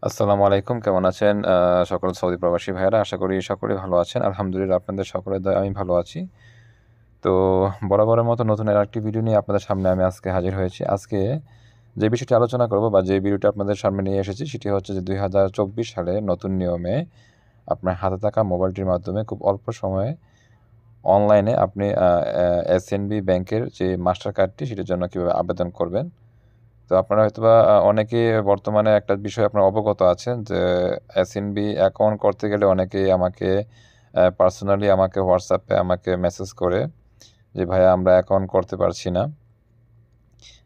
আসসালামু আলাইকুম। কেমন আছেন সকল সৌদি প্রবাসী ভাইয়েরা? আশা করি সকলেই ভালো আছেন। আলহামদুলিল্লাহ আপনাদের সকলের দয়ায় আমি ভালো আছি। তো বরাবরের মতো নতুন আরেকটি ভিডিও নিয়ে আপনাদের সামনে আমি আজকে হাজির হয়েছি। আজকে যে বিষয়টি আলোচনা করব বা যে ভিডিওটি আপনাদের সামনে নিয়ে এসেছি সেটি হচ্ছে যে ২০২৪ সালে নতুন নিয়মে আপনার হাতে থাকা মোবাইলটির মাধ্যমে খুব অল্প সময়ে অনলাইনে আপনি এসএনবি ব্যাংকের যে মাস্টার কার্ডটি সেটির জন্য কীভাবে আবেদন করবেন। তো আপনারা হয়তোবা অনেকে বর্তমানে একটা বিষয় আপনারা অবগত আছেন যে এসএনবি অ্যাকাউন্ট করতে গেলে অনেকেই আমাকে পার্সোনালি আমাকে হোয়াটসঅ্যাপে আমাকে মেসেজ করে যে ভাইয়া আমরা অ্যাকাউন্ট করতে পারছি না।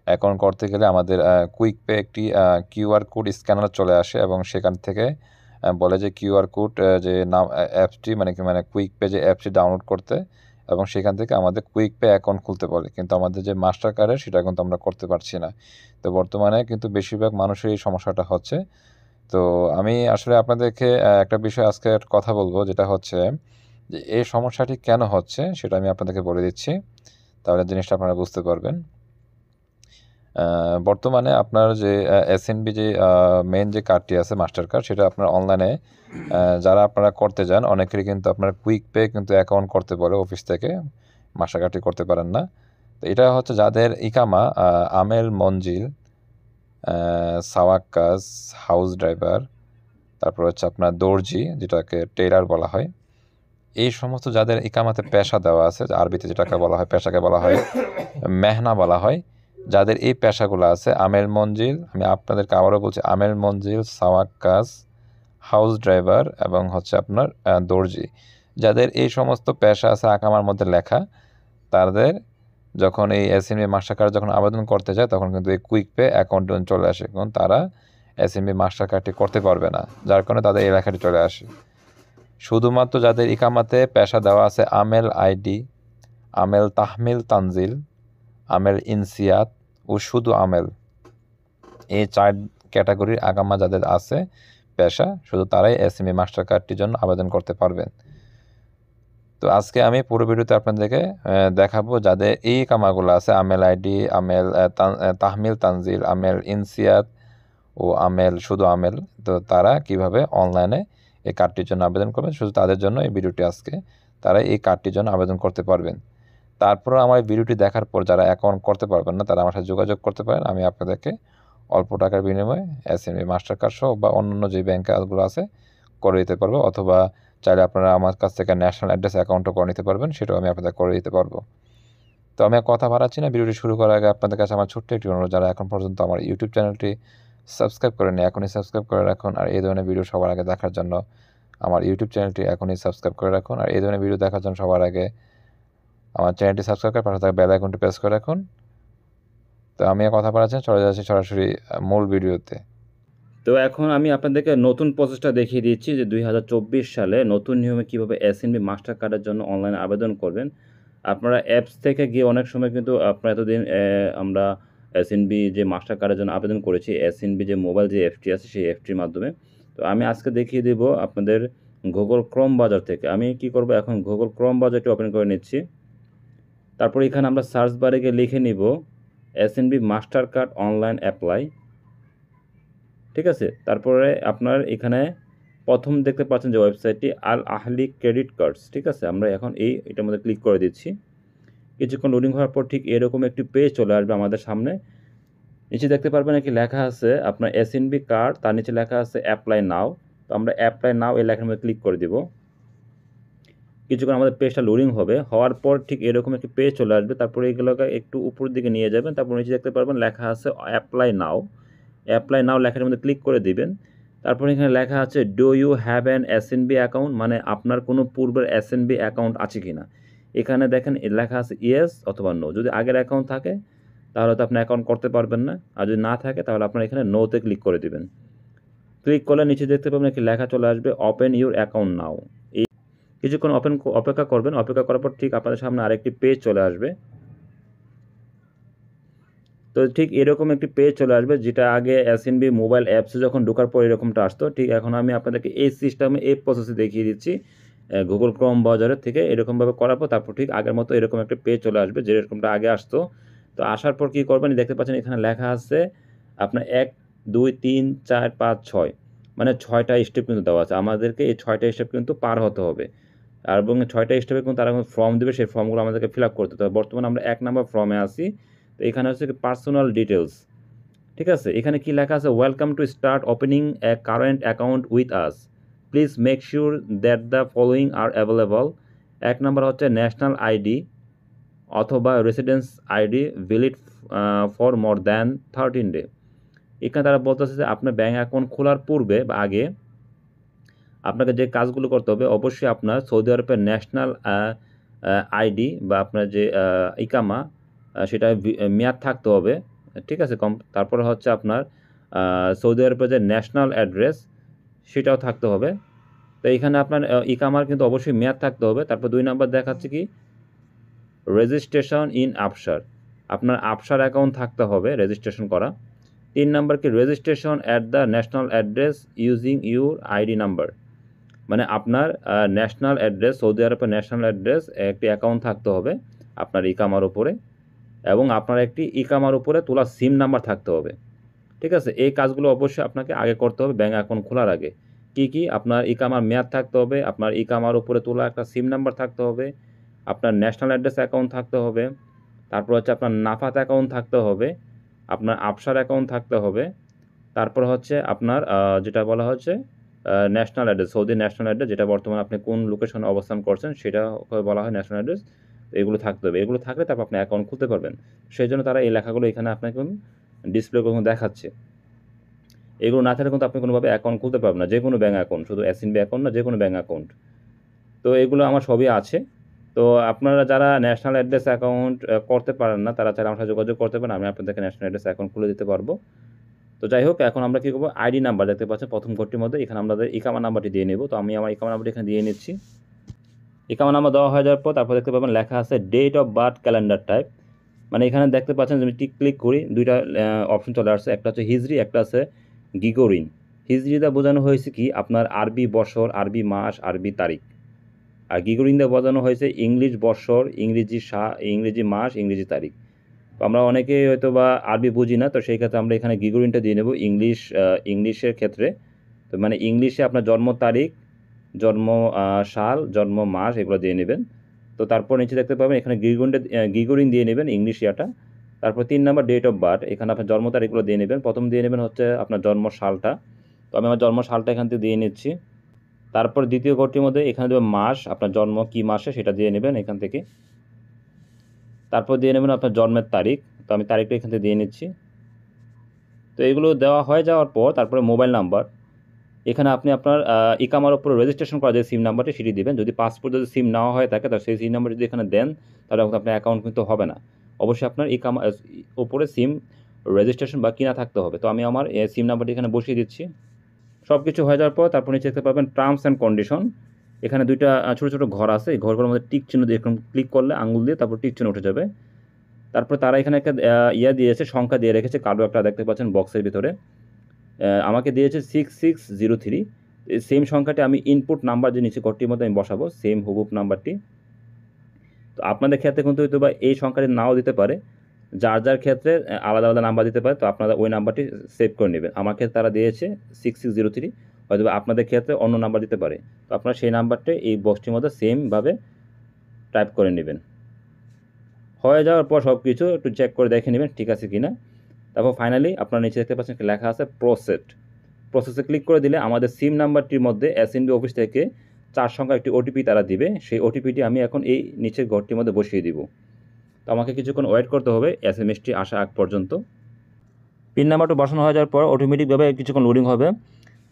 অ্যাকাউন্ট করতে গেলে আমাদের কুইক পে একটি কিউআর কোড স্ক্যানার চলে আসে এবং সেখান থেকে বলে যে কিউআর কোড যে নাম অ্যাপসটি মানে কুইক পে যে অ্যাপসটি ডাউনলোড করতে এবং সেখান থেকে আমাদের কুইক পে অ্যাকাউন্ট খুলতে বলে। কিন্তু আমাদের যে মাস্টার কার্ডের সেটা কিন্তু আমরা করতে পারছি না। তো বর্তমানে কিন্তু বেশিরভাগ মানুষের এই সমস্যাটা হচ্ছে। তো আমি আসলে আপনাদেরকে একটা বিষয় আজকে কথা বলব যেটা হচ্ছে যে এই সমস্যাটি কেন হচ্ছে সেটা আমি আপনাদেরকে বলে দিচ্ছি। তাহলে জিনিসটা আপনারা বুঝতে পারবেন। বর্তমানে আপনার যে এসএনবি যে মেইন যে কার্ডটি আছে মাস্টার কার্ড সেটা আপনার অনলাইনে যারা আপনারা করতে যান অনেকেরই কিন্তু আপনার কুইক পে কিন্তু অ্যাকাউন্ট করতে বলে অফিস থেকে। মাস্টার কার্ডটি করতে পারেন না। তো এটা হচ্ছে যাদের ইকামা আমেল মঞ্জিল, সাওয়াক্কাস, হাউস ড্রাইভার, তারপর হচ্ছে আপনার দর্জি যেটাকে টেইলার বলা হয়। এই সমস্ত যাদের ইকামাতে পেশা দেওয়া আছে, আরবিতে যেটাকে বলা হয় পেশাকে বলা হয় মেহনা বলা হয়। যাদের এই পেশাগুলো আছে আমেল মঞ্জিল, আমি আপনাদেরকে আবারও বলছি আমেল মঞ্জিল, সাওয়াক্কাস, হাউস ড্রাইভার এবং হচ্ছে আপনার দর্জি। যাদের এই সমস্ত পেশা আছে আকামার মধ্যে লেখা, তাদের যখন এই এসএনবি মাস্টার কার্ড যখন আবেদন করতে যায় তখন কিন্তু এই কুইক পে অ্যাকাউন্টে চলে আসে। কারণ তারা এসএনবি মাস্টার কার্ডটি করতে পারবে না, যার কারণে তাদের এই লেখাটি চলে আসে। শুধুমাত্র যাদের ইকামাতে পেশা দেওয়া আছে আমেল আইডি, আমেল তাহমিল তানজিল, আমেল ইনসিয়াত ও শুধু আমেল, এই 4 ক্যাটাগরির আকামা যাদের আছে পেশা শুধু তারাই এসএমই মাস্টার কার্ডটির জন্য আবেদন করতে পারবেন। তো আজকে আমি পুরো ভিডিওতে আপনাদেরকে দেখাবো যাদের এই কামাগুলো আছে আমেল আইডি, আমেল তাহমিল তানজিল, আমেল ইনসিয়াত ও আমেল শুধু আমেল, তো তারা কিভাবে অনলাইনে এই কার্ডটির জন্য আবেদন করবেন। শুধু তাদের জন্য এই ভিডিওটি আজকে, তারা এই কার্ডটির জন্য আবেদন করতে পারবেন। তারপরে আমার এই ভিডিওটি দেখার পর যারা অ্যাকাউন্ট করতে পারবেন না তারা আমার সাথে যোগাযোগ করতে পারেন। আমি আপনাদেরকে অল্প টাকার বিনিময়ে এসএমবি মাস্টার কার্ড সহ বা অন্যান্য যে ব্যাংক কার্ডগুলো আছে করে দিতে পারবো, অথবা চাইলে আপনারা আমার কাছ থেকে ন্যাশনাল অ্যাড্রেস অ্যাকাউন্টও করে নিতে পারবেন, সেটাও আমি আপনাদের করে দিতে পারবো। তো আমি আর কথা বাড়াচ্ছি না, ভিডিওটি শুরু করার আগে আপনাদের কাছে আমার ছোট্ট একটি অনুরোধ, যারা এখন পর্যন্ত আমার ইউটিউব চ্যানেলটি সাবস্ক্রাইব করেনি এখনই সাবস্ক্রাইব করে রাখুন। আর এই ধরনের ভিডিও সবার আগে দেখার জন্য আমার ইউটিউব চ্যানেলটি এখনই সাবস্ক্রাইব করে রাখুন। আর এই ধরনের ভিডিও দেখার জন্য সবার আগে আমার চ্যানেলটি সাবস্ক্রাইব করে পাশে থাকা বেল আইকনটি প্রেস করে রাখুন। তো আমি আর কথা বাড়াচ্ছি না, চলে যাচ্ছি সরাসরি মূল ভিডিওতে। তো এখন আমি আপনাদেরকে নতুন প্রসেসটা দেখিয়ে দিচ্ছি যে ২০২৪ সালে নতুন নিয়মে কীভাবে এসএনবি মাস্টার কার্ডের জন্য অনলাইনে আবেদন করবেন। আপনারা অ্যাপস থেকে গিয়ে অনেক সময় কিন্তু আপনারা এতদিন আমরা এসএনবি যে মাস্টার কার্ডের জন্য আবেদন করেছি, এসএনবি যে মোবাইল যে অ্যাপটি আছে সেই অ্যাপটির মাধ্যমে। তো আমি আজকে দেখিয়ে দেব আপনাদের গুগল ক্রোম ব্রাউজার থেকে। আমি কি করব, এখন গুগল ক্রোম ব্রাউজারটি ওপেন করে নিচ্ছি। তারপর এখানে আমরা সার্চ বারে গিয়ে লিখে নিব SNB master card online apply. ঠিক আছে, তারপরে আপনার এখানে প্রথম দেখতে পাচ্ছেন যে ওয়েবসাইটটি আল আহলি ক্রেডিট কার্ডস। ঠিক আছে, আমরা এখন এটার মধ্যে ক্লিক করে দিচ্ছি। কিছুক্ষণ লোডিং হওয়ার পর ঠিক এরকম একটি পেজ চলে আসবে আমাদের সামনে। নিচে দেখতে পারবেন একটি লেখা আছে আপনার এসএনবি কার্ড, তার নিচে লেখা আছে অ্যাপ্লাই নাও। তো আমরা অ্যাপ্লাই নাও এই লেখার মধ্যে ক্লিক করে দিব। কিছুক্ষণ আমাদের পেজটা লোডিং হবে, হওয়ার পর ঠিক এরকম একটি পেজ চলে আসবে। তারপরে এইগুলোকে একটু উপরের দিকে নিয়ে যাবেন, তারপর নিচে দেখতে পারবেন লেখা আছে অ্যাপ্লাই নাও। অ্যাপ্লাই নাও লেখার মধ্যে ক্লিক করে দিবেন। তারপর এখানে লেখা আছে do you have an SNB account, মানে আপনার কোনো পূর্বের এসএনবি অ্যাকাউন্ট আছে কি না। এখানে দেখেন লেখা আছে ইয়েস অথবা নো। যদি আগের অ্যাকাউন্ট থাকে তাহলে তো আপনি অ্যাকাউন্ট করতে পারবেন না, আর যদি না থাকে তাহলে আপনার এখানে নোতে ক্লিক করে দিবেন। ক্লিক করলে নিচে দেখতে পাবেন একটি লেখা চলে আসবে ওপেন ইউর অ্যাকাউন্ট নাও। এই কিছুক্ষণ অপেক্ষা করবেন। অপেক্ষা করার পর ঠিক আপনাদের সামনে আরেকটি পেজ চলে আসবে। তো ঠিক এরকম একটি পেজ চলে আসবে, যেটা আগে এসএনবি মোবাইল অ্যাপসে যখন ঢোকার পর এরকমটা আসতো। ঠিক এখন আমি আপনাদেরকে এই সিস্টেমে এই প্রসেসে দেখিয়ে দিচ্ছি। গুগল ক্রোম ব্রাউজারের থেকে এরকমভাবে করার পর তারপর ঠিক আগের মতো এরকম একটা পেজ চলে আসবে যেরকমটা আগে আসতো। তো আসার পর কী করবেন, দেখতে পাচ্ছেন এখানে লেখা আছে আপনার 1 2 3 4 5 6, মানে 6টা স্টেপ কিন্তু দেওয়া আছে। আমাদেরকে এই 6টা স্টেপ কিন্তু পার হতে হবে। আর এবং 6টা স্টেপে কিন্তু তারা ফর্ম দেবে, সেই ফর্মগুলো আমাদেরকে ফিল আপ করতে হবে। বর্তমানে আমরা 1 নাম্বার ফর্মে আছি। তো এখানে হচ্ছে কি পার্সোনাল ডিটেইলস, ঠিক আছে? এখানে কি লেখা আছে? Welcome to start opening A current account with us. Please make sure that the following R available. 1 number হচ্ছে ন্যাশনাল আইডি অথবা residence ID valid for more than 13 day. এখানে তারা বলতেছে যে আপনার ব্যাঙ্ক অ্যাকাউন্ট খোলার পূর্বে বা আগে আপনাকে যে কাজগুলো করতে হবে, অবশ্যই আপনার সৌদি আরবের ন্যাশনাল আইডি বা আপনার যে ইকামা সেটা মেয়াদ থাকতে হবে, ঠিক আছে? তারপরে হচ্ছে আপনার সৌদি আরবের যে ন্যাশনাল অ্যাড্রেস সেটাও থাকতে হবে। তো এইখানে আপনার ইকামার কিন্তু অবশ্যই মেয়াদ থাকতে হবে। তারপর 2 নাম্বার দেখাচ্ছে কি রেজিস্ট্রেশন ইন আফসার, আপনার আফসার অ্যাকাউন্ট থাকতে হবে রেজিস্ট্রেশন করা। 3 নাম্বার কি registration at the national address using your ID number, মানে আপনার ন্যাশনাল অ্যাড্রেস, সৌদি আরবের ন্যাশনাল অ্যাড্রেস একটি অ্যাকাউন্ট থাকতে হবে আপনার ইকামার উপরে, এবং আপনার একটি ইকামার উপরে তোলা সিম নাম্বার থাকতে হবে, ঠিক আছে? এই কাজগুলো অবশ্যই আপনাকে আগে করতে হবে ব্যাঙ্ক অ্যাকাউন্ট খোলার আগে। কি আপনার ইকামার মেয়াদ থাকতে হবে, আপনার ইকামার উপরে তোলা একটা সিম নাম্বার থাকতে হবে, আপনার ন্যাশনাল অ্যাড্রেস অ্যাকাউন্ট থাকতে হবে, তারপর হচ্ছে আপনার নাফাত অ্যাকাউন্ট থাকতে হবে, আপনার আফসার অ্যাকাউন্ট থাকতে হবে, তারপর হচ্ছে আপনার যেটা বলা হচ্ছে national address, Saudi national address, যেটা বর্তমানে আপনি কোন লোকেশনে অবস্থান করছেন সেটা বলা হয় ন্যাশনাল অ্যাড্রেস। এগুলো থাকতে হবে। এগুলো থাকলে তারপর আপনি অ্যাকাউন্ট খুলতে পারবেন। সেই জন্য তারা এই লেখাগুলো এখানে আপনাকে ডিসপ্লে করে দেখাচ্ছে। এগুলো না থাকলে কিন্তু আপনি কোনোভাবে অ্যাকাউন্ট খুলতে পারবেন না, যে কোনো ব্যাঙ্ক অ্যাকাউন্ট, শুধু এসএনবি অ্যাকাউন্ট না, যে কোনো ব্যাঙ্ক অ্যাকাউন্ট। তো এগুলো আমার সবই আছে। তো আপনারা যারা ন্যাশনাল অ্যাড্রেস অ্যাকাউন্ট করতে পারেন না, তারা চাইলে আমার সাথে যোগাযোগ করতে পারেন, আমি আপনাদেরকে ন্যাশনাল অ্যাড্রেস অ্যাকাউন্ট খুলে দিতে পারবো। তো যাই হোক, এখন আমরা কী করবো, আইডি নাম্বার দেখতে পাচ্ছেন প্রথম ঘরটির মধ্যে, এখানে আমাদের ইকামা নাম্বারটি দিয়ে নেব। তো আমি আমার ইকামা নাম্বারটি এখানে দিয়ে নিচ্ছি। ইকামা নাম্বার দেওয়া হয়ে যাওয়ার পর তারপর দেখতে পাবেন লেখা আছে date of birth calendar type, মানে এখানে দেখতে পাচ্ছেন যদি টিক ক্লিক করি দুইটা অপশন চলে আসছে, একটা হচ্ছে হিজরি, একটা আছে গিগোরিন। হিজরিটা বোঝানো হয়েছে কি আপনার আরবি বছর, আরবি মাস, আরবি তারিখ, আর গিগোরিন দিয়ে বোঝানো হয়েছে ইংলিশ বছর, ইংরেজি মাস, ইংরেজি তারিখ। তো আমরা অনেকে হয়তো বা আরবি বুঝি না, তো সেই ক্ষেত্রে আমরা এখানে গিগোরিনটা দিয়ে নেব ইংলিশের ক্ষেত্রে। তো মানে ইংলিশে আপনার জন্ম তারিখ, জন্ম সাল, জন্ম মাস এগুলো দিয়ে নেবেন। তো তারপর নিচে দেখতে পাবেন এখানে গিগোরিন দিয়ে নেবেন ইংলিশ ইয়াটা। তারপর 3 নাম্বার ডেট অফ বার্থ, এখানে আপনার জন্ম তারিখগুলো দিয়ে নেবেন। প্রথম দিয়ে নেবেন হচ্ছে আপনার জন্ম সালটা, তো আমি আমার জন্ম সালটা এখান থেকে দিয়ে নিচ্ছি। তারপর দ্বিতীয় ঘরটির মধ্যে এখানে দেবেন মাস, আপনার জন্ম কী মাসে সেটা দিয়ে নেবেন এখান থেকে। তারপর দিয়ে নেবেন আপনার জন্মের তারিখ, তো আমি তারিখটা এখান থেকে দিয়ে নিচ্ছি। তো এগুলো দেওয়া হয়ে যাওয়ার পর তারপরে মোবাইল নাম্বার, এখানে আপনি আপনার ইকামার উপরে রেজিস্ট্রেশন করা যে সিম নাম্বারটি সেটি দিবেন। যদি পাসপোর্ট যদি সিম নেওয়া হয়ে থাকে তাহলে সেই সিম নাম্বার যদি এখানে দেন তাহলে আপনার অ্যাকাউন্ট কিন্তু হবে না। অবশ্যই আপনার ইকামা উপরে সিম রেজিস্ট্রেশন বা কিনা থাকতে হবে। তো আমি আমার সিম নাম্বারটি এখানে বসিয়ে দিচ্ছি। সব কিছু হয়ে যাওয়ার পর তারপর নিচে দেখতে পাবেন টার্মস অ্যান্ড কন্ডিশন, এখানে দুইটা ছোটো ছোটো ঘর আছে, এই ঘরগুলোর মধ্যে টিক চিহ্ন দিয়ে এরকম ক্লিক করলে আঙুল দিয়ে তারপর টিক চিহ্ন উঠে যাবে। তারপর তারা এখানে একটা দিয়েছে, সংখ্যা দিয়ে রেখেছে, কালো একটা দেখতে পাচ্ছেন বক্সের ভিতরে আমাকে দিয়েছে 6603। সেম সংখ্যাটি আমি ইনপুট নাম্বার যে নিচে ঘরটির মধ্যে আমি বসাবো, সেম হুবহুব নাম্বারটি। তো আপনাদের ক্ষেত্রে কিন্তু হয়তো বা এই সংখ্যাটি নাও দিতে পারে, যার ক্ষেত্রে আলাদা আলাদা নাম্বার দিতে পারে, তো আপনারা ওই নাম্বারটি সেভ করে নেবেন। আমার ক্ষেত্রে তারা দিয়েছে 6603, হয়তো আপনাদের ক্ষেত্রে অন্য নাম্বার দিতে পারে, তো আপনারা সেই নাম্বারটি এই বক্সটির মধ্যে সেমভাবে টাইপ করে নেবেন। হয়ে যাওয়ার পর সব কিছু একটু চেক করে দেখে নেবেন ঠিক আছে কিনা। তারপর ফাইনালি আপনারা নিচে দেখতে পাচ্ছেন লেখা আছে প্রসেসে ক্লিক করে দিলে আমাদের সিম নাম্বারটির মধ্যে এসএনবি অফিস থেকে 4 সংখ্যার একটি ওটিপি তারা দিবে, সেই ওটিপিটি আমি এখন এই নিচের ঘরটির মধ্যে বসিয়ে দিব। তো আমাকে কিছুক্ষণ ওয়েট করতে হবে এসএমএসটি আসা আগ পর্যন্ত। পিন নাম্বারটা বসানো হয়ে যাওয়ার পর অটোমেটিকভাবে কিছুক্ষণ লোডিং হবে।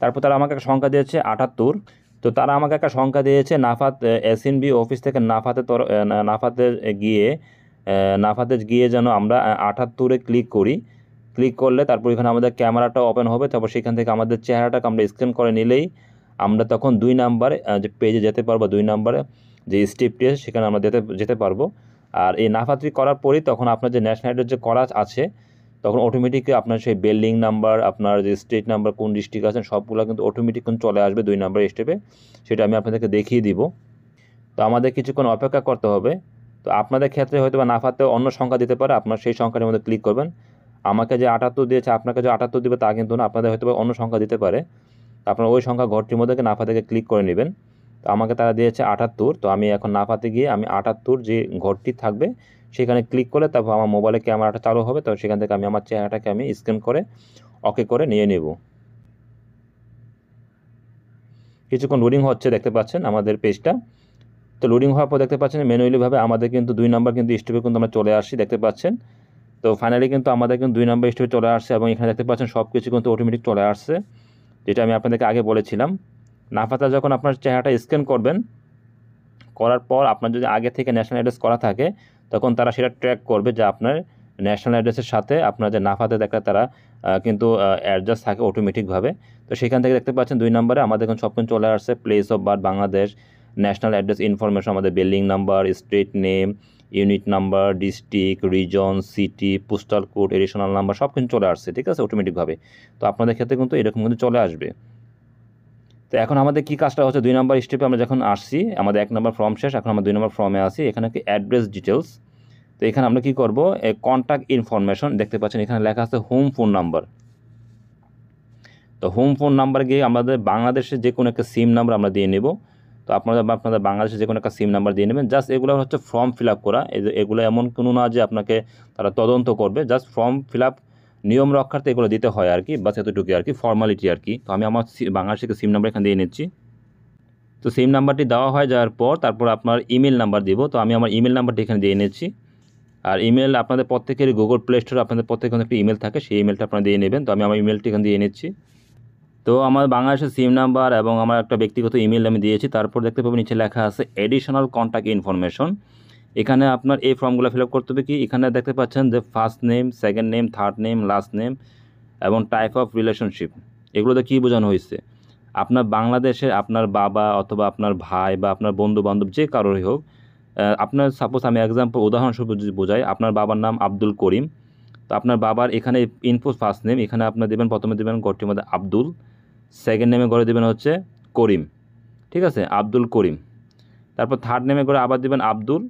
তারপর তারা আমাকে একটা সংখ্যা দিয়েছে 78। তো তারা আমাকে একটা সংখ্যা দিয়েছে নাফাত এসএনবি অফিস থেকে নাফাতে গিয়ে যেন আমরা 78-এ ক্লিক করি। ক্লিক করলে তারপর এখানে আমাদের ক্যামেরাটা ওপেন হবে, তারপর সেখান থেকে আমাদের চেহারাটাকে আমরা স্ক্যান করে নিলেই আমরা তখন 2 নাম্বারে যে পেজে যেতে পারবো, 2 নাম্বারে যে স্টেপটি আছে সেখানে আমরা যেতে পারবো। আর এই নাফাতটি করার পরেই তখন আপনার যে ন্যাশনাল আইডির যে করা আছে তখন অটোমেটিকলি আপনার সেই বিল্ডিং নাম্বার, আপনার যে স্টেট নাম্বার, কোন ডিস্ট্রিক্ট আছেন সবগুলো কিন্তু অটোমেটিক কিন্তু চলে আসবে 2 নাম্বার স্টেপে, সেটা আমি আপনাদেরকে দেখিয়ে দিব। তো আমাদের কিছুক্ষণ অপেক্ষা করতে হবে। তো আপনাদের ক্ষেত্রে হয়তো বা নাফাতে অন্য সংখ্যা দিতে পারে, আপনার সেই সংখ্যার মধ্যে ক্লিক করবেন। আমাকে যে 78 দিয়েছে আপনাকে যে 78 দিবে তা কিন্তু না, আপনাদের হয়তো বা অন্য সংখ্যা দিতে পারে। আপনার ওই সংখ্যা ঘরটির মধ্যে নাফা থেকে ক্লিক করে নেবেন। তো আমাকে তারা দিয়েছে 78, তো আমি এখন নাফাতে গিয়ে আমি 78 যে ঘরটি থাকবে সেখানে ক্লিক করে তারপর আমার মোবাইলে ক্যামেরাটা চালু হবে, তো সেখান থেকে আমি আমার চেহারাটাকে আমি স্ক্যান করে ওকে করে নিয়ে নেব। কিছুক্ষণ লোডিং হচ্ছে, দেখতে পাচ্ছেন আমাদের পেজটা। তো লোডিং হওয়ার পর দেখতে পাচ্ছেন ম্যানুয়ালিভাবে আমাদের কিন্তু 2 নাম্বার কিন্তু স্টেপে কিন্তু আমরা চলে আসছি, দেখতে পাচ্ছেন। তো ফাইনালি কিন্তু আমাদের কিন্তু 2 নাম্বার স্টেপে চলে আসছে এবং এখানে দেখতে পাচ্ছেন সব কিছু কিন্তু অটোমেটিক চলে আসছে, যেটা আমি আপনাদেরকে আগে বলেছিলাম। নাফাতে যখন আপনার চেহারাটা স্ক্যান করবেন, করার পর আপনার যদি আগে থেকে ন্যাশনাল অ্যাড্রেস করা থাকে তখন তারা সেটা ট্র্যাক করবে যে আপনার ন্যাশনাল অ্যাড্রেসের সাথে আপনার যে নাফাতে দেখা তারা কিন্তু অ্যাডজাস্ট থাকে অটোমেটিকভাবে। তো সেখান থেকে দেখতে পাচ্ছেন 2 নম্বরে আমাদের এখন সব কিছু চলে আসছে, place of birth Bangladesh, national address information, আমাদের building number, street name, unit number, district, region, city, postal code, additional number সব কিছু চলে আসছে, ঠিক আছে, অটোমেটিকভাবে। তো আপনাদের ক্ষেত্রে কিন্তু এরকম কিন্তু চলে আসবে। তো এখন আমাদের কী কাজটা হচ্ছে, 2 নম্বর স্টেপে আমরা যখন আসছি, আমাদের 1 নম্বর ফর্ম শেষ, এখন আমরা 2 নম্বর ফর্মে আসি। এখানে কি অ্যাড্রেস ডিটেলস, তো এখানে আমরা কী করবো, কন্ট্যাক্ট ইনফরমেশন, দেখতে পাচ্ছেন এখানে লেখা আছে হোম ফোন নাম্বার। তো হোম ফোন নাম্বার গিয়ে আমাদের বাংলাদেশের যে কোনো একটা সিম নাম্বার আমরা দিয়ে নেব। তো আপনাদের বাংলাদেশের যে কোনো একটা সিম নাম্বার দিয়ে নেবেন। জাস্ট এগুলো হচ্ছে ফর্ম ফিল আপ করা, এগুলো এমন কোনো না যে আপনাকে তারা তদন্ত করবে, জাস্ট ফর্ম ফিল আপ নিয়ম রক্ষার্থে এগুলো দিতে হয় আর কি, বাস এতটুকু আর কি, ফর্মালিটি আর কি। তো আমি আমার বাংলাদেশের সিম নাম্বার এখানে দিয়ে নিচ্ছি। তো সিম নাম্বারটি দেওয়া হয়ে যাওয়ার পর তারপর আপনার ইমেল নাম্বার দিব। তো আমি আমার ইমেল নাম্বারটি এখানে দিয়ে নিচ্ছি। আর ইমেল আপনাদের প্রত্যেকেরই গুগল প্লে স্টোরে আপনাদের প্রত্যেকের একটা ইমেল থাকে, সেই ইমেলটা আপনারা দিয়ে নেবেন। তো আমি আমার ইমেলটি এখানে দিয়ে নিচ্ছি। তো আমার বাংলাদেশের সিম নাম্বার এবং আমার একটা ব্যক্তিগত ইমেল আমি দিয়েছি। তারপর দেখতে পাবেন নিচে লেখা আছে এডিশনাল কন্ট্যাক্ট ইনফরমেশন। এখানে আপনার এই ফর্মগুলো ফিল আপ করতে হবে কি, এখানে দেখতে পাচ্ছেন যে first name, second name, third name, last name এবং টাইপ অফ রিলেশনশিপ, এগুলোতে কী বোঝানো হয়েছে। আপনার বাংলাদেশে আপনার বাবা অথবা আপনার ভাই বা আপনার বন্ধু বান্ধব যে কারোরই হোক, আপনার সাপোজ আমি এক্সাম্পল উদাহরণস্বরূপ যদি বোঝাই, আপনার বাবার নাম আব্দুল করিম। তো আপনার বাবার এখানে ইনফো ফার্স্ট নেম, এখানে আপনার দেবেন, প্রথমে দেবেন ঘরটির মধ্যে আব্দুল, সেকেন্ড নেমে করে দেবেন হচ্ছে করিম, ঠিক আছে, আব্দুল করিম। তারপর থার্ড নেমে করে আবার দেবেন আব্দুল,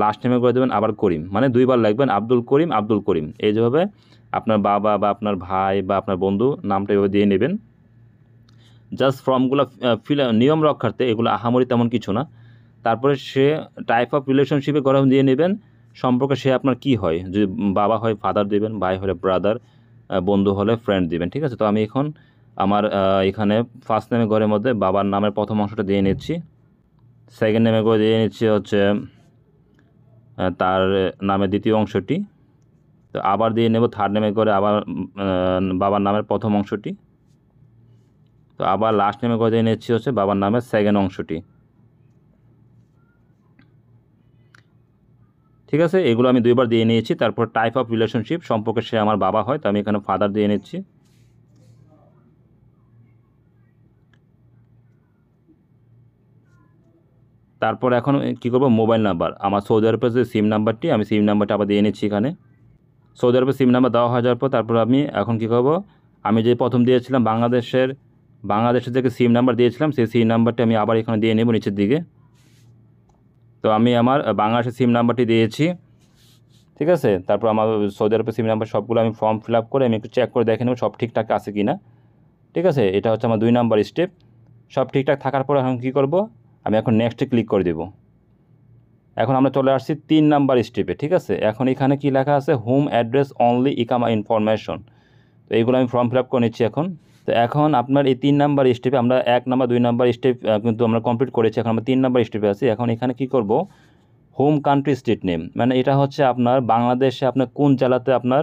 লাস্ট নেমে করে দেবেন আবার করিম, মানে 2 বার লিখবেন আব্দুল করিম, আব্দুল করিম। এই যেভাবে আপনার বাবা বা আপনার ভাই বা আপনার বন্ধু নামটা এভাবে দিয়ে নেবেন। জাস্ট ফর্মগুলো নিয়ম রক্ষার্থে, এগুলো আহামরি তেমন কিছু না। তারপরে সে টাইপ অফ রিলেশনশিপে গরম দিয়ে নেবেন, সম্পর্কে সে আপনার কি হয়, যদি বাবা হয় ফাদার দেবেন, ভাই হলে ব্রাদার, বন্ধু হলে ফ্রেন্ড দিবেন, ঠিক আছে। তো আমি এখন আমার এখানে ফার্স্ট নেমে ঘরের মধ্যে বাবার নামের প্রথম অংশটা দিয়ে নিচ্ছি, সেকেন্ড নেমে করে দিয়ে নিচ্ছি হচ্ছে তার নামের দ্বিতীয় অংশটি, তো আবার দিয়ে নেব থার্ড নেমে করে আবার বাবার নামের প্রথম অংশটি, তো আবার লাস্ট নেমে করে দিয়ে নিচ্ছি হচ্ছে বাবার নামের সেকেন্ড অংশটি, ঠিক আছে। এগুলো আমি 2 বার দিয়ে নিয়েছি। তারপর টাইপ অফ রিলেশনশিপ, সম্পর্কে সে আমার বাবা হয়, তো আমি এখানে ফাদার দিয়ে নিচ্ছি। তারপর এখন কী করবো, মোবাইল নাম্বার, আমার সৌদি আরবের যে সিম নাম্বারটি, আমি সিম নাম্বারটা আবার দিয়ে নিচ্ছি এখানে। সৌদি আরবের সিম নাম্বার দেওয়া হয়ে যাওয়ার পর তারপর আমি এখন কী করবো, আমি যে প্রথম দিয়েছিলাম বাংলাদেশের থেকে সিম নাম্বার দিয়েছিলাম, সেই সিম নাম্বারটি আমি আবার এখানে দিয়ে নেব নিচের দিকে। তো আমি আমার বাংলাদেশের সিম নাম্বারটি দিয়েছি, ঠিক আছে। তারপর আমার সৌদি আরবের সিম নাম্বার সবগুলো আমি ফর্ম ফিল আপ করে আমি একটু চেক করে দেখে নেব সব ঠিকঠাক আছে কি না, ঠিক আছে। এটা হচ্ছে আমার 2 নাম্বার স্টেপ। সব ঠিকঠাক থাকার পর এখন কী করব, আমি এখন নেক্সটে ক্লিক করে দেব। এখন আমরা চলে আসছি 3 নাম্বার স্টেপে, ঠিক আছে। এখন এখানে কি লেখা আছে, হোম অ্যাড্রেস অনলি ইকামা ইনফরমেশন। তো এইগুলো আমি ফর্ম ফিল আপ করে নিচ্ছি এখন। তো এখন আপনার এই 3 নাম্বার স্টেপে আমরা 1 নাম্বার 2 নাম্বার স্টেপ কিন্তু আমরা কমপ্লিট করেছি, এখন আমরা 3 নাম্বার স্টেপে আছি। এখন এখানে কি করব, হোম কান্ট্রি স্টেট নেম, মানে এটা হচ্ছে আপনার বাংলাদেশে আপনার কোন জেলাতে আপনার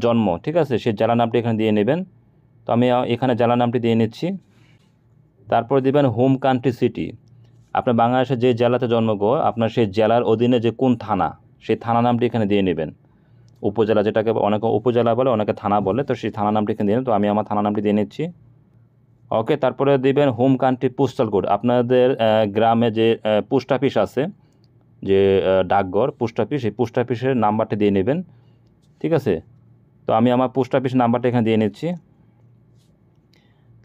জন্ম, ঠিক আছে, সেই জেলার নামটি এখানে দিয়ে নেবেন। তো আমি এখানে জেলার নামটি দিয়ে নিচ্ছি। তারপর দিবেন হোম কান্ট্রি সিটি, আপনার বাংলাদেশের যে জেলাতে জন্মগ্রহণ আপনার সেই জেলার অধীনে যে কোন থানা, সেই থানা নামটি এখানে দিয়ে নেবেন। উপজেলা, যেটাকে অনেকে উপজেলা বলে, অনেকে থানা বলে, তো সেই থানা নামটি এখানে দিয়ে নেন। তো আমি আমার থানা নামটি দিয়ে নিচ্ছি, ওকে। তারপরে দিবেন হোম কান্ট্রি পোস্টাল কোড, আপনাদের গ্রামে যে পোস্ট অফিস আছে, যে ডাকঘর পোস্ট অফিস, সেই পোস্ট অফিসের নাম্বারটি দিয়ে নেবেন, ঠিক আছে। তো আমি আমার পোস্ট অফিসের নাম্বারটা এখানে দিয়ে নিচ্ছি।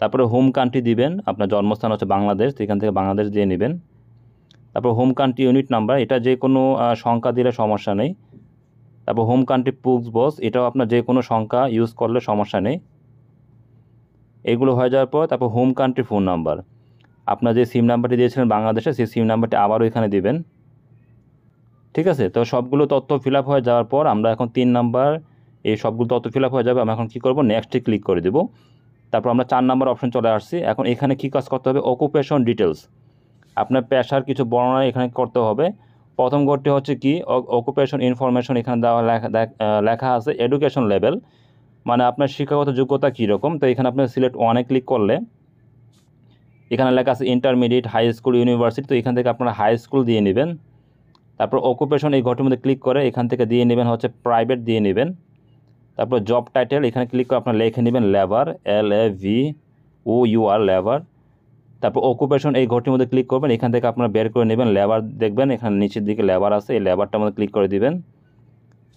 তারপরে হোম কান্ট্রি দিবেন, আপনার জন্মস্থান হচ্ছে বাংলাদেশ, তো এখান থেকে বাংলাদেশ দিয়ে নেবেন। তারপর হোম কান্ট্রি ইউনিট নাম্বার, এটা যে কোনো সংখ্যা দিলে সমস্যা নেই। তারপর হোম কান্ট্রি পোস্ট বক্স, এটাও আপনার যে কোনো সংখ্যা ইউজ করলে সমস্যা নেই। এগুলো হয়ে যাওয়ার পর তারপর হোম কান্ট্রি ফোন নাম্বার, আপনার যে সিম নাম্বারটি দিয়েছিলেন বাংলাদেশে সেই সিম নাম্বারটি আবারও এখানে দিবেন। ঠিক আছে, তো সবগুলো তথ্য ফিল আপ হয়ে যাওয়ার পর আমরা এখন 3 নাম্বার, এই সবগুলো তথ্য ফিল আপ হয়ে যাবে, আমরা এখন কী করবো, নেক্সটে ক্লিক করে দেবো। তারপর আমরা 4 নাম্বার অপশন চলে আসছি। এখন এখানে কী কাজ করতে হবে, অকুপেশন ডিটেলস, আপনার পেশার কিছু বর্ণনা এখানে করতে হবে। প্রথম ঘরটি হচ্ছে কি, অকুপেশন ইনফরমেশন, এখানে দেওয়া লেখা আছে এডুকেশন লেভেল, মানে আপনার শিক্ষাগত যোগ্যতা কীরকম। তো এখানে আপনি সিলেক্ট 1-এ ক্লিক করলে এখানে লেখা আছে ইন্টারমিডিয়েট, হাই স্কুল, ইউনিভার্সিটি, তো এখান থেকে আপনারা হাই স্কুল দিয়ে নেবেন। তারপর অকুপেশন এই ঘরটির মধ্যে ক্লিক করে এখান থেকে দিয়ে নেবেন হচ্ছে প্রাইভেট দিয়ে নেবেন। তারপর জব টাইটেল এখানে ক্লিক করে আপনারা লিখে নেবেন লেবার, LAVOUR লেবার। তারপর অকুপেশন এই ঘরটির মধ্যে ক্লিক করবেন, এখান থেকে আপনারা বের করে নেবেন লেবার, দেখবেন এখানে নিচের দিকে লেবার আছে, এই লেবারটার মধ্যে ক্লিক করে দিবেন।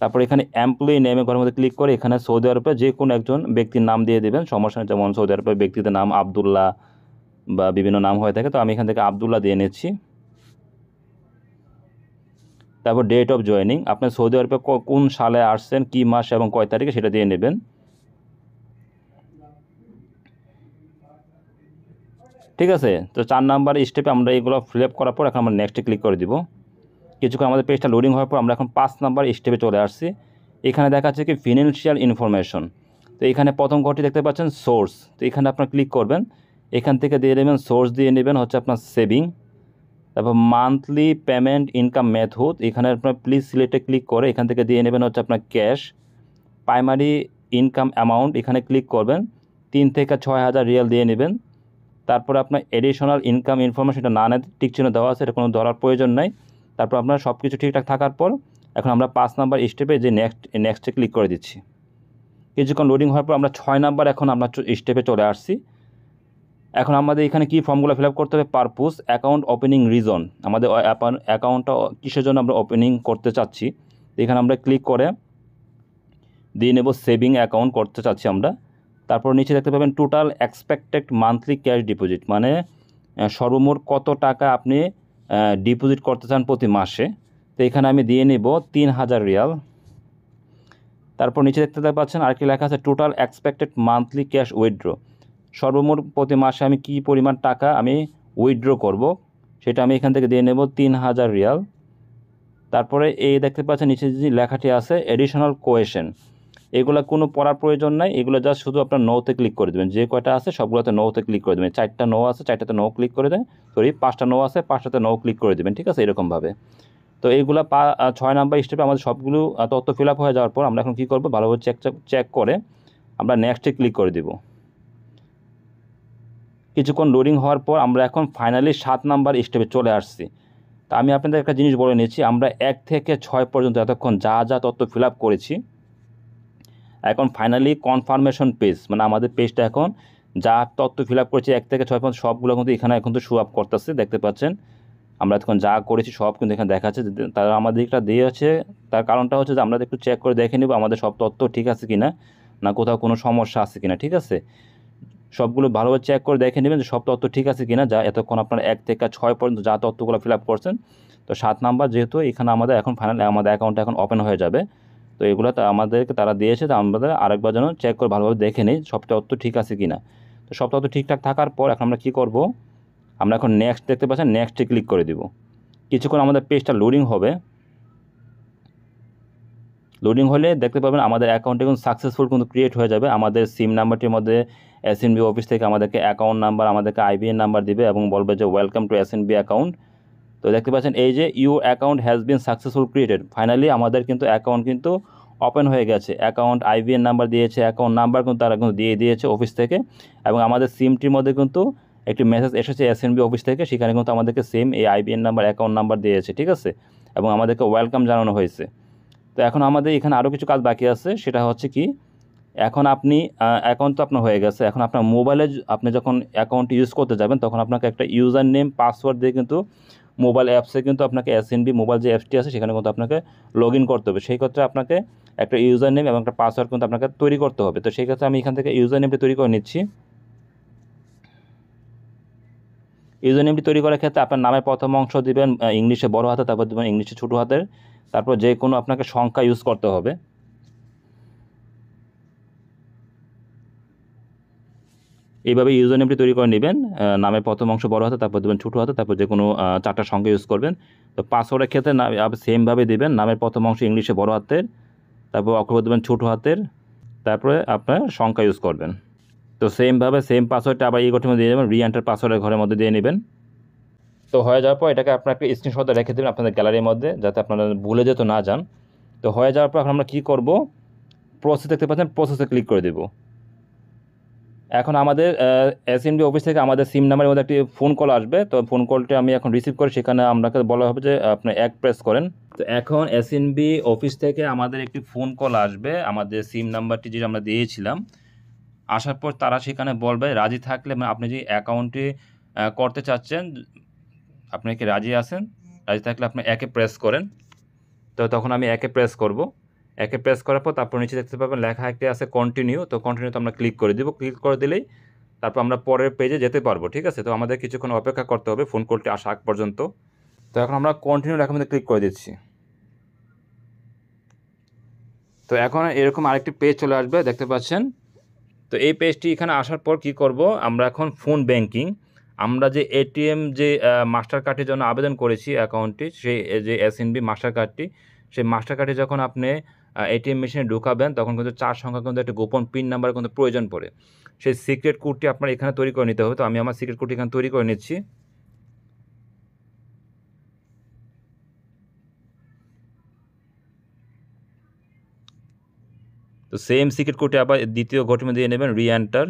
তারপর এখানে এমপ্লয়ি নেমে ঘরের মধ্যে ক্লিক করে এখানে সৌদি আরবে যে কোনো একজন ব্যক্তির নাম দিয়ে দেবেন, সমস্যা নেই। যেমন সৌদি আরবের ব্যক্তিদের নাম আবদুল্লাহ বা বিভিন্ন নাম হয়ে থাকে, তো আমি এখান থেকে আবদুল্লাহ দিয়ে নিচ্ছি। তারপর ডেট অফ জয়েনিং, আপনার সৌদি আরবে কোন সালে আসছেন, কী মাস এবং কয় তারিখে, সেটা দিয়ে নেবেন। ঠিক আছে, তো 4 নাম্বার স্টেপে আমরা এগুলো ফিল আপ করার পর এখন আমরা নেক্সটে ক্লিক করে দিব। কিছুক্ষণ আমাদের পেজটা লোডিং হওয়ার পর আমরা এখন 5 নাম্বার স্টেপে চলে আসছি। এখানে দেখা যাচ্ছে কি ফিনান্সিয়াল ইনফরমেশন, তো এখানে প্রথম ঘরটি দেখতে পাচ্ছেন সোর্স, তো এখানে আপনার ক্লিক করবেন, এখান থেকে দিয়ে নেবেন সোর্স, দিয়ে নেবেন হচ্ছে আপনার সেভিং। তারপর মান্থলি পেমেন্ট ইনকাম মেথড, এখানে আপনার প্লিজ সিলেক্টে ক্লিক করে এখান থেকে দিয়ে নেবেন হচ্ছে আপনার ক্যাশ। প্রাইমারি ইনকাম অ্যামাউন্ট এখানে ক্লিক করবেন, 3 থেকে 6,000 রিয়াল দিয়ে নেবেন। তারপর আপনার এডিশনাল ইনকাম ইনফরমেশন, এটা না টিক চিহ্ন দেওয়া আছে, এটা কোনো ধরার প্রয়োজন নাই। তারপর আপনার সব কিছু ঠিকঠাক থাকার পর এখন আমরা 5 নাম্বার স্টেপে যে নেক্সটে ক্লিক করে দিচ্ছি। কিছুক্ষণ লোডিং হওয়ার পর আমরা 6 নাম্বার এখন আমরা স্টেপে চলে আসছি। এখন আমাদের এখানে কি ফর্মগুলো ফিল আপ করতে হবে, পারপোজ, অ্যাকাউন্ট ওপেনিং, রিজন, আমাদের অ্যাকাউন্টটা কিসের জন্য আমরা ওপেনিং করতে চাচ্ছি, এখানে আমরা ক্লিক করে দিয়ে নেব সেভিং অ্যাকাউন্ট করতে চাচ্ছি আমরা। তারপর নিচে দেখতে পাবেন total expected monthly cash deposit, মানে সর্বমোট কত টাকা আপনি ডিপোজিট করতে চান প্রতি মাসে, তো এখানে আমি দিয়ে নেব 3,000 রিয়াল। তারপর নিচে দেখতে পাচ্ছেন আরেকটি লেখা আছে total expected monthly cash withdraw, সর্বমোট প্রতি মাসে আমি কি পরিমাণ টাকা আমি উইথড্র করব, সেটা আমি এখান থেকে দিয়ে নেব 3,000 রিয়াল। তারপরে এই দেখতে পাচ্ছেন নিচে যে লেখাটি আছে এডিশনাল কোয়েশন, এগুলো কোনো পড়ার প্রয়োজন নাই, এগুলো জাস্ট শুধু আপনার নোতে ক্লিক করে দেবেন, যে কয়টা আছে সবগুলোতে নোতে ক্লিক করে দেবেন। 4টা নো আছে, 4টাতে নো ক্লিক করে দেন, 5টা নো আছে, 5টাতে নো ক্লিক করে দেবেন। ঠিক আছে, এরকমভাবে। তো এইগুলো 6 নাম্বার স্টেপে আমাদের সবগুলো তথ্য ফিল আপ হয়ে যাওয়ার পর আমরা এখন কী করবো, ভালোভাবে চেক করে আমরা নেক্সটে ক্লিক করে দেব। কিছুক্ষণ লোডিং হওয়ার পর আমরা এখন ফাইনালি 7 নাম্বার স্টেপে চলে আসছি। তা আমি আপনাদের একটা জিনিস বলে নিচ্ছি, আমরা 1 থেকে 6 পর্যন্ত এতক্ষণ যা যা তথ্য ফিল আপ করেছি, এখন ফাইনালি কনফার্মেশন পেজ, মানে আমাদের পেজটা এখন যা তথ্য ফিল আপ করেছি 1 থেকে 6 পর্যন্ত সবগুলো কিন্তু এখানে এখন তো শো আপ করতেছে, দেখতে পাচ্ছেন। আমরা এখন যা করেছি সব কিন্তু এখানে দেখাচ্ছে, তারা আমাদের এটা দিয়েছে, তার কারণটা হচ্ছে যে আমরা একটু চেক করে দেখে নেব আমাদের সব তথ্য ঠিক আছে কিনা, না কোথাও কোনো সমস্যা আছে কিনা। ঠিক আছে, সবগুলো ভালোভাবে চেক করে দেখে নেবেন যে সব তথ্য ঠিক আছে কিনা, যা এতক্ষণ আপনারা 1 থেকে 6 পর্যন্ত যা তথ্যগুলো ফিল আপ করছেন। তো 7 নাম্বার যেহেতু এখানে আমাদের এখন ফাইনালি আমাদের অ্যাকাউন্টটা এখন ওপেন হয়ে যাবে, তো এগুলো আমাদেরকে তারা দিয়েছে, তো আমাদের আরেকবার যেন চেক করে ভালোভাবে দেখে নিই সব তথ্য ঠিক আছে কিনা। তো সব তথ্য ঠিকঠাক থাকার পর এখন আমরা কী করব, আমরা এখন নেক্সট দেখতে পাচ্ছেন, নেক্সটে ক্লিক করে দিব। কিছুক্ষণ আমাদের পেজটা লোডিং হবে, লোডিং হলে দেখতে পাবেন আমাদের অ্যাকাউন্টে কিন্তু সাকসেসফুল কিন্তু ক্রিয়েট হয়ে যাবে। আমাদের সিম নাম্বারটির মধ্যে এসএনবি অফিস থেকে আমাদেরকে অ্যাকাউন্ট নাম্বার, আমাদেরকে আইবিএন নাম্বার দিবে এবং বলবে যে ওয়েলকাম টু এসএনবি অ্যাকাউন্ট। তো দেখতে পাচ্ছেন এই যে your account has been successful created, finally আমাদের কিন্তু অ্যাকাউন্ট কিন্তু ওপেন হয়ে গেছে। অ্যাকাউন্ট আইবিএন নাম্বার দিয়েছে, অ্যাকাউন্ট নাম্বার কিন্তু তারা কিন্তু দিয়ে দিয়েছে অফিস থেকে, এবং আমাদের সিমটির মধ্যে কিন্তু একটি মেসেজ এসেছে এসএনবি অফিস থেকে, সেখানে কিন্তু আমাদেরকে সেম এই আইবিএন নাম্বার, অ্যাকাউন্ট নাম্বার দিয়েছে। ঠিক আছে, এবং আমাদেরকে ওয়েলকাম জানানো হয়েছে। তো এখন আমাদের এখানে আরও কিছু কাজ বাকি আছে, সেটা হচ্ছে কি, এখন আপনি অ্যাকাউন্ট তো আপনার হয়ে গেছে, এখন আপনার মোবাইলে আপনি যখন অ্যাকাউন্ট ইউজ করতে যাবেন তখন আপনাকে একটা ইউজার নেম পাসওয়ার্ড দিয়ে কিন্তু মোবাইল অ্যাপসে কিন্তু আপনাকে এসএনবি মোবাইল যে অ্যাপসটি আছে সেখানে কিন্তু আপনাকে লগ ইন করতে হবে। সেই ক্ষেত্রে আপনাকে একটা ইউজার নেম এবং একটা পাসওয়ার্ড কিন্তু আপনাকে তৈরি করতে হবে। তো সেই ক্ষেত্রে আমি এখান থেকে ইউজার নেমটি তৈরি করে নিচ্ছি। ইউজার নেমটি তৈরি করার ক্ষেত্রে আপনার নামের প্রথম অংশ দিবেন ইংলিশে বড় হাতে, তারপর দেবেন ইংলিশে ছোটো হাতের, তারপর যে কোনো আপনাকে সংখ্যা ইউজ করতে হবে। এইভাবে ইউজার নেমটি তৈরি করে নেবেন। নামের প্রথম অংশ বড় হাতে, তারপর দেবেন ছোটো হাতে, তারপর যে কোনো 4টা সংখ্যা ইউজ করবেন। তো পাসওয়ার্ডের ক্ষেত্রে সেমভাবে দেবেন, নামের প্রথম অংশ ইংলিশে বড় হাতের, তারপর অক্ষর দেবেন ছোটো হাতের, তারপরে আপনার সংখ্যা ইউজ করবেন। তো সেমভাবে সেম পাসওয়ার্ডটা আবার এই ঘরের মধ্যে দিয়ে দেবেন, রিএন্টার পাসওয়ার্ডের ঘরের মধ্যে দিয়ে নেবেন। তো হয়ে যাওয়ার পর এটাকে আপনার একটা স্ক্রিনশট রেখে দেবেন আপনাদের গ্যালারির মধ্যে, যাতে আপনারা ভুলে যেত না যান। তো হয়ে যাওয়ার পর এখন আমরা কী করব, প্রসেস দেখতে পাচ্ছেন, প্রসেসে ক্লিক করে দেব। এখন আমাদের এসএনবি অফিস থেকে আমাদের সিম নাম্বারের মধ্যে একটি ফোন কল আসবে। তো ফোন কলটি আমি এখন রিসিভ করে সেখানে আপনাকে বলা হবে যে আপনি এক প্রেস করেন। তো এখন এসএনবি অফিস থেকে আমাদের একটি ফোন কল আসবে, আমাদের সিম নাম্বারটি যেটা আমরা দিয়েছিলাম। আসার পর তারা সেখানে বলবে রাজি থাকলে, মানে আপনি যে অ্যাকাউন্টটি করতে চাচ্ছেন, আপনি কি রাজি আছেন? রাজি থাকলে আপনি একে প্রেস করেন। তো তখন আমি একে প্রেস করব। একে প্রেস করার পর তারপর নিচে দেখতে পাবেন লেখা একটি আছে কন্টিনিউ। তো কন্টিনিউতে আমরা ক্লিক করে দিব। ক্লিক করে দিলেই তারপর আমরা পরের পেজে যেতে পারবো। ঠিক আছে? তো আমাদের কিছুক্ষণ অপেক্ষা করতে হবে ফোন কলটি আসা আগ পর্যন্ত। তো এখন আমরা কন্টিনিউ লেখার মধ্যে ক্লিক করে দিচ্ছি। তো এখন এরকম আরেকটি পেজ চলে আসবে, দেখতে পাচ্ছেন। তো এই পেজটি এখানে আসার পর কি করব, আমরা এখন ফোন ব্যাংকিং, আমরা যে এটিএম যে মাস্টার কার্ডের জন্য আবেদন করেছি অ্যাকাউন্টটি, সেই যে এসএনবি মাস্টার কার্ডটি, সেই মাস্টার কার্ডে যখন আপনি এটিএম মেশিনে ঢুকাবেন, তখন কিন্তু 4 সংখ্যা কিন্তু একটা গোপন পিন নাম্বার কিন্তু প্রয়োজন পড়ে। সেই সিক্রেট কোডটি আপনার এখানে তৈরি করে নিতে হবে। তো আমি আমার সিক্রেট কোডটি এখানে তৈরি করে নিচ্ছি। তো সেম সিক্রেট কোডটি আবার দ্বিতীয় ঘরটির মধ্যে দিয়ে নেবেন, রিএন্টার।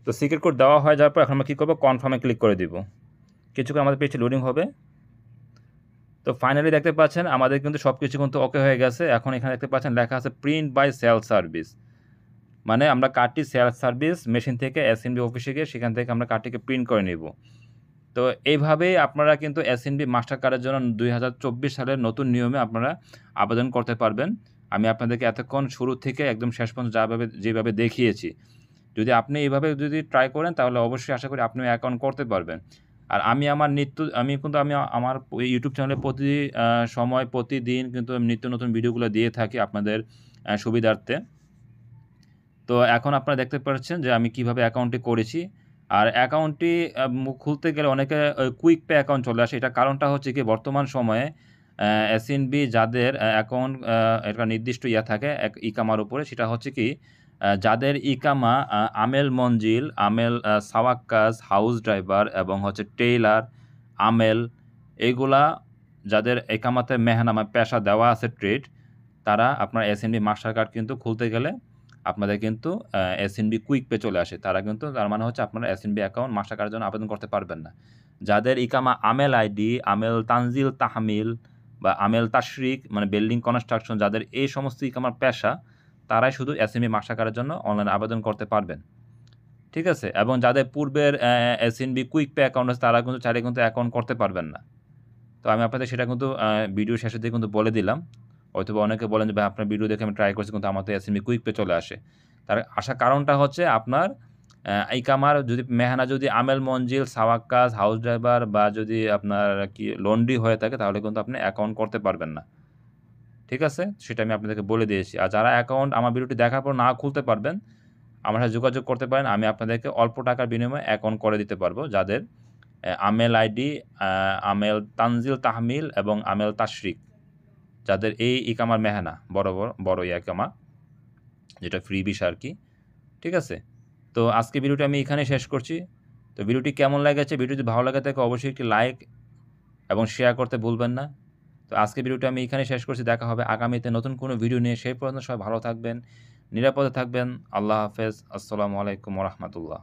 তো সিক্রেট কোড দেওয়া হয়ে যাওয়ার পর এখন আমরা কী করবো, কনফার্মে ক্লিক করে দিব। কিছুক্ষণ আমাদের পেজটি লোডিং হবে। তো ফাইনালি দেখতে পাচ্ছেন আমাদের কিন্তু সব কিছু কিন্তু ওকে হয়ে গেছে। এখন এখানে দেখতে পাচ্ছেন লেখা আছে প্রিন্ট বাই সেলফ সার্ভিস, মানে আমরা কার্ডটি সেলফ সার্ভিস মেশিন থেকে এসএনবি অফিসে গিয়ে সেখান থেকে আমরা কার্ডটিকে প্রিন্ট করে নেব। তো এইভাবেই আপনারা কিন্তু এসএনবি মাস্টার কার্ডের জন্য 2024 সালের নতুন নিয়মে আপনারা আবেদন করতে পারবেন। আমি আপনাদেরকে এতক্ষণ শুরু থেকে একদম শেষ পর্যন্ত যেভাবে দেখিয়েছি, যদি আপনি এইভাবে যদি ট্রাই করেন তাহলে অবশ্যই আশা করি আপনিও অ্যাকাউন্ট করতে পারবেন। আর আমি আমার ইউটিউব চ্যানেলে প্রতিদিন কিন্তু নিত্য নতুন ভিডিওগুলো দিয়ে থাকি আপনাদের সুবিধার্থে। তো এখন আপনারা দেখতে পাচ্ছেন যে আমি কিভাবে অ্যাকাউন্টটি করেছি। আর অ্যাকাউন্টটি খুলতে গেলে অনেকে কুইক পে অ্যাকাউন্ট চলে আসে। এটার কারণটা হচ্ছে কি, বর্তমান সময়ে এসএনবি যাদের অ্যাকাউন্ট একটা নির্দিষ্ট থাকে ইকামার উপরে, সেটা হচ্ছে কি, যাদের ইকামা আমেল মঞ্জিল, আমেল সাওয়াক্কাস, হাউস ড্রাইভার এবং হচ্ছে টেইলার, আমেল, এইগুলা যাদের একামাতে মেহনামা পেশা দেওয়া আছে ট্রেড, তারা আপনার এসএনবি মাস্টার কার্ড কিন্তু খুলতে গেলে আপনাদের কিন্তু এসএনবি কুইক পে চলে আসে। তার মানে হচ্ছে আপনারা এসএনবি অ্যাকাউন্ট মাস্টার কার্ডের জন্য আবেদন করতে পারবেন না। যাদের ইকামা আমেল আইডি, আমেল তানজিল তাহমিল বা আমেল তাশরিক, মানে বিল্ডিং কনস্ট্রাকশন, যাদের এই সমস্ত ইকামার পেশা, তারাই শুধু এসএনবি মাস্টার কার্ডের জন্য অনলাইনে আবেদন করতে পারবেন। ঠিক আছে? এবং যাদের পূর্বের এসএনবি কুইক পে অ্যাকাউন্ট আছে, তারা কিন্তু চাইলে কিন্তু অ্যাকাউন্ট করতে পারবেন না। তো আমি আপনাদের সেটা কিন্তু ভিডিও শেষের দিকে কিন্তু বলে দিলাম। হয়তোবা অনেকে বলেন যে ভাই আপনার ভিডিও দেখে আমি ট্রাই করছি কিন্তু আমার তো এসএমবি কুইক পে চলে আসে। তার আসার কারণটা হচ্ছে আপনার ইকামার মেহানা যদি আমেল মঞ্জিল, সাওয়াক্কাস, হাউস ড্রাইভার বা যদি আপনার লন্ড্রি হয়ে থাকে, তাহলে কিন্তু আপনি অ্যাকাউন্ট করতে পারবেন না। ঠিক আছে? সেটা আমি আপনাদেরকে বলে দিয়েছি। আর যারা অ্যাকাউন্ট আমার ভিডিওটি দেখার পর না খুলতে পারবেন, আমার সাথে যোগাযোগ করতে পারেন। আমি আপনাদেরকে অল্প টাকার বিনিময়ে অ্যাকাউন্ট করে দিতে পারবো। যাদের আমেল আইডি, আমেল তানজিল তাহমিল এবং আমেল তাশরিক, যাদের এই ইকামার মেহানা বড় ইকামা, যেটা ফ্রি ভিসা আর কি। ঠিক আছে? তো আজকে ভিডিওটি আমি এখানে শেষ করছি। তো ভিডিওটি কেমন লেগেছে, ভিডিও যদি ভালো লাগে থাকে অবশ্যই একটি লাইক এবং শেয়ার করতে ভুলবেন না। তো আজকে ভিডিওটি আমি এখানে শেষ করছি। দেখা হবে আগামীতে নতুন কোনো ভিডিও নিয়ে। সেই পর্যন্ত সবাই ভালো থাকবেন, নিরাপদে থাকবেন। আল্লাহ হাফেজ। আসসালামু আলাইকুম ওয়া রাহমাতুল্লাহ।